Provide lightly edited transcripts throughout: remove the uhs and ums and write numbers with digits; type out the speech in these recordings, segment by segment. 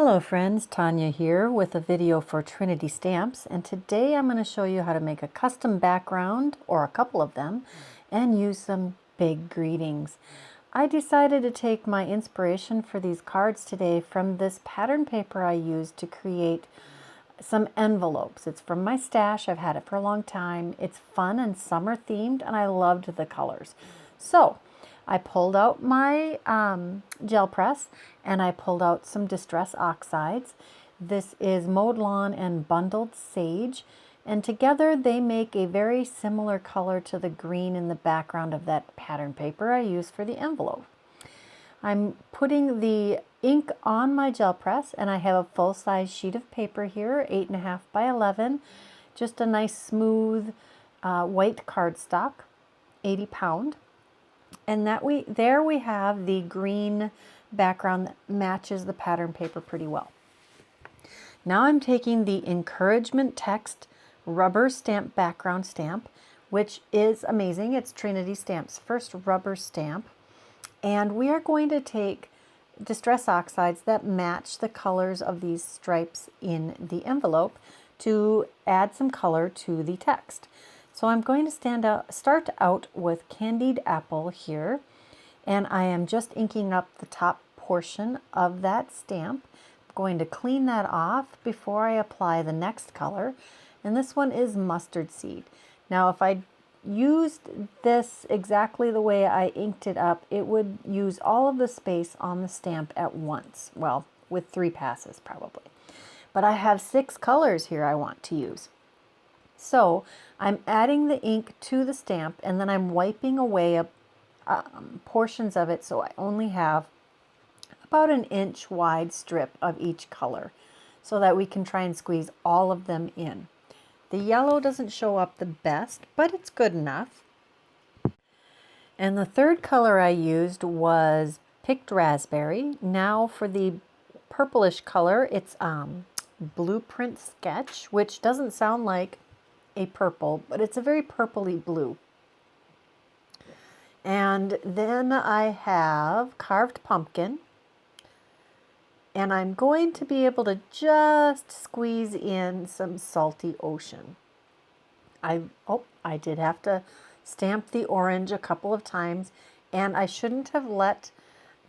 Hello friends, Tanya here with a video for Trinity Stamps, and today I'm going to show you how to make a custom background, or a couple of them, and use some big greetings. I decided to take my inspiration for these cards today from this pattern paper I used to create some envelopes. It's from my stash. I've had it for a long time. It's fun and summer themed, and I loved the colors. So I pulled out my gel press and I pulled out some Distress Oxides. This is Mowed Lawn and Bundled Sage, and together they make a very similar color to the green in the background of that pattern paper I used for the envelope. I'm putting the ink on my gel press, and I have a full-size sheet of paper here, 8.5 by 11, just a nice smooth white cardstock, 80 pound. And there we have the green background that matches the pattern paper pretty well. Now I'm taking the encouragement text rubber stamp background stamp, which is amazing. It's Trinity Stamp's first rubber stamp. And we are going to take Distress Oxides that match the colors of these stripes in the envelope to add some color to the text. So I'm going to start out with Candied Apple here, and I am just inking up the top portion of that stamp. I'm going to clean that off before I apply the next color, and this one is Mustard Seed. Now if I used this exactly the way I inked it up, it would use all of the space on the stamp at once. Well, with 3 passes probably. But I have 6 colors here I want to use. So I'm adding the ink to the stamp, and then I'm wiping away portions of it, so I only have about an inch wide strip of each color so that we can try and squeeze all of them in. The yellow doesn't show up the best, but it's good enough. And the third color I used was Picked Raspberry. Now for the purplish color, it's Blueprint Sketch, which doesn't sound like a purple, but it's a very purpley blue. And then I have Carved Pumpkin, and I'm going to be able to just squeeze in some Salty Ocean. I did have to stamp the orange a couple of times, and I shouldn't have let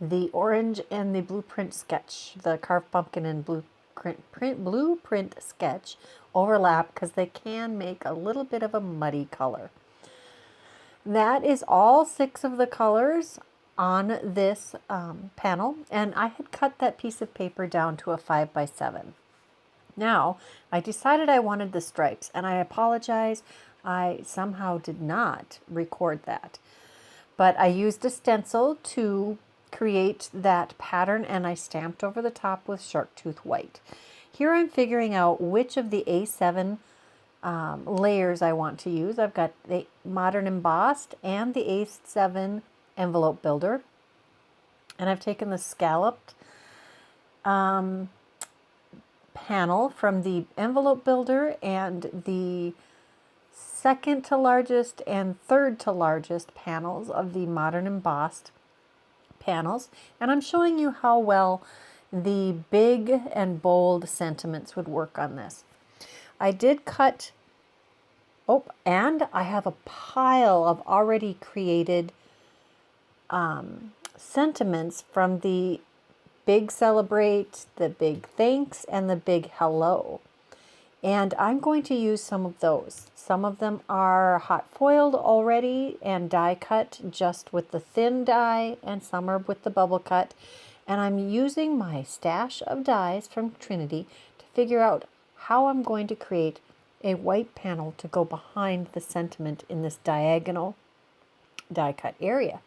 the orange and the Blueprint Sketch, the Carved Pumpkin and Blueprint Sketch, overlap, because they can make a little bit of a muddy color. That is all 6 of the colors on this panel, and I had cut that piece of paper down to a 5 by 7. Now I decided I wanted the stripes, and I apologize, I somehow did not record that, but I used a stencil to create that pattern, and I stamped over the top with Sharktooth White. Here I'm figuring out which of the A7 layers I want to use. I've got the Modern Embossed and the A7 envelope builder, and I've taken the scalloped panel from the envelope builder and the second to largest and third to largest panels of the Modern Embossed panels, and I'm showing you how well the big and bold sentiments would work on this. I did cut, and I have a pile of already created sentiments from the big Celebrate, the big Thanks, and the big Hello. And I'm going to use some of those. Some of them are hot foiled already and die cut just with the thin die, and some are with the bubble cut. And I'm using my stash of dies from Trinity to figure out how I'm going to create a white panel to go behind the sentiment in this diagonal die cut area.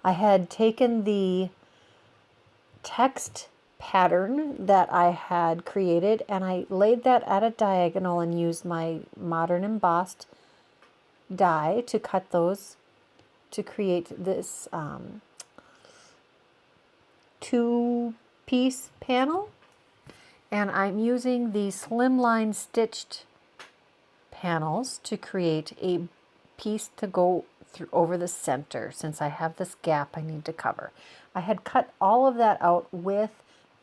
I had taken the text pattern that I had created, and I laid that at a diagonal and used my Modern Embossed die to cut those to create this 2-piece panel. And I'm using the Slimline stitched panels to create a piece to go through over the center, since I have this gap I need to cover. I had cut all of that out with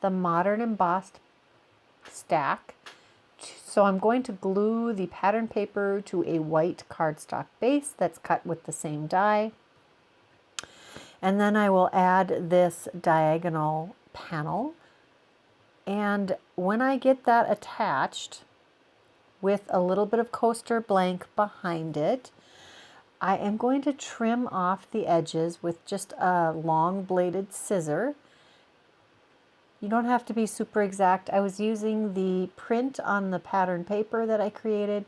the Modern Embossed stack. So I'm going to glue the pattern paper to a white cardstock base that's cut with the same die. And then I will add this diagonal panel. And when I get that attached with a little bit of coaster blank behind it, I am going to trim off the edges with just a long bladed scissor. You don't have to be super exact. I was using the print on the pattern paper that I created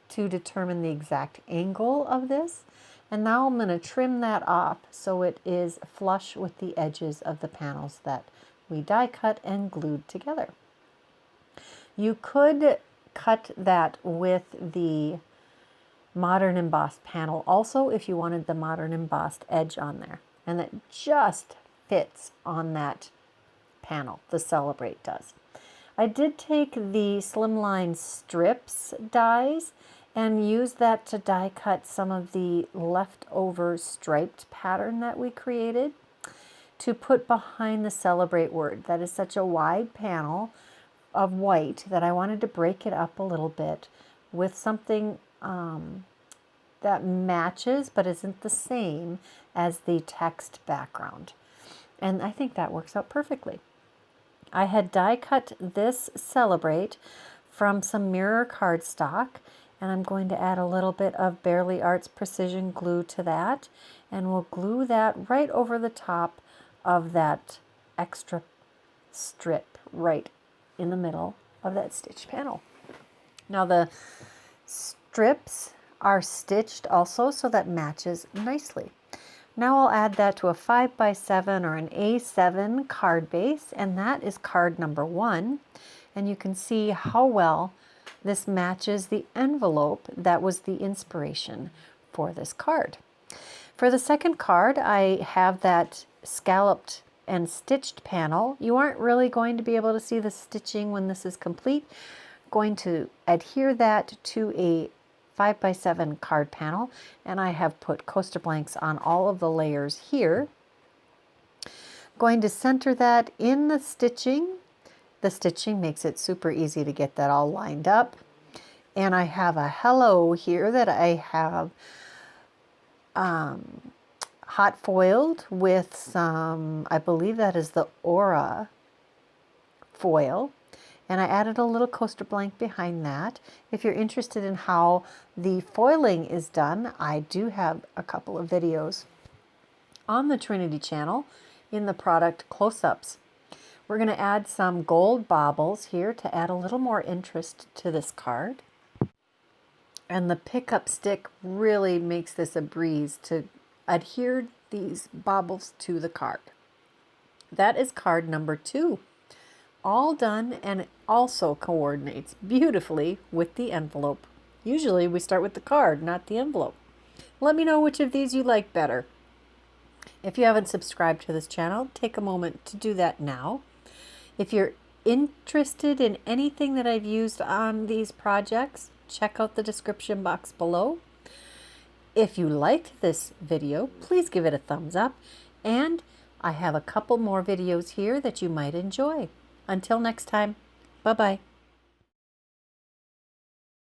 to determine the exact angle of this. And now I'm going to trim that off so it is flush with the edges of the panels that we die cut and glued together. You could cut that with the Modern Embossed panel also if you wanted the Modern Embossed edge on there. And that just fits on that panel, the Celebrate does. I did take the Slimline strips dies and use that to die cut some of the leftover striped pattern that we created to put behind the Celebrate word. That is such a wide panel of white that I wanted to break it up a little bit with something that matches but isn't the same as the text background. And I think that works out perfectly. I had die cut this Celebrate from some mirror cardstock, and I'm going to add a little bit of Barely Arts precision glue to that, and we'll glue that right over the top of that extra strip right in the middle of that stitch panel. Now the strips are stitched also, so that matches nicely. Now I'll add that to a 5x7 or an A7 card base, and that is card number 1. And you can see how well this matches the envelope that was the inspiration for this card. For the second card, I have that scalloped and stitched panel. You aren't really going to be able to see the stitching when this is complete. I'm going to adhere that to a 5x7 card panel, and I have put coaster blanks on all of the layers here. Going to center that in the stitching. The stitching makes it super easy to get that all lined up. And I have a hello here that I have hot foiled with some, I believe that is the Aura foil. And I added a little coaster blank behind that. If you're interested in how the foiling is done, I do have a couple of videos on the Trinity channel in the product close-ups. We're going to add some gold baubles here to add a little more interest to this card. And the pickup stick really makes this a breeze to adhere these baubles to the card. That is card number 2. All done, and it also coordinates beautifully with the envelope. Usually we start with the card, not the envelope. Let me know which of these you like better. If you haven't subscribed to this channel, take a moment to do that now. If you're interested in anything that I've used on these projects, check out the description box below. If you liked this video, please give it a thumbs up, and I have a couple more videos here that you might enjoy. Until next time, bye-bye.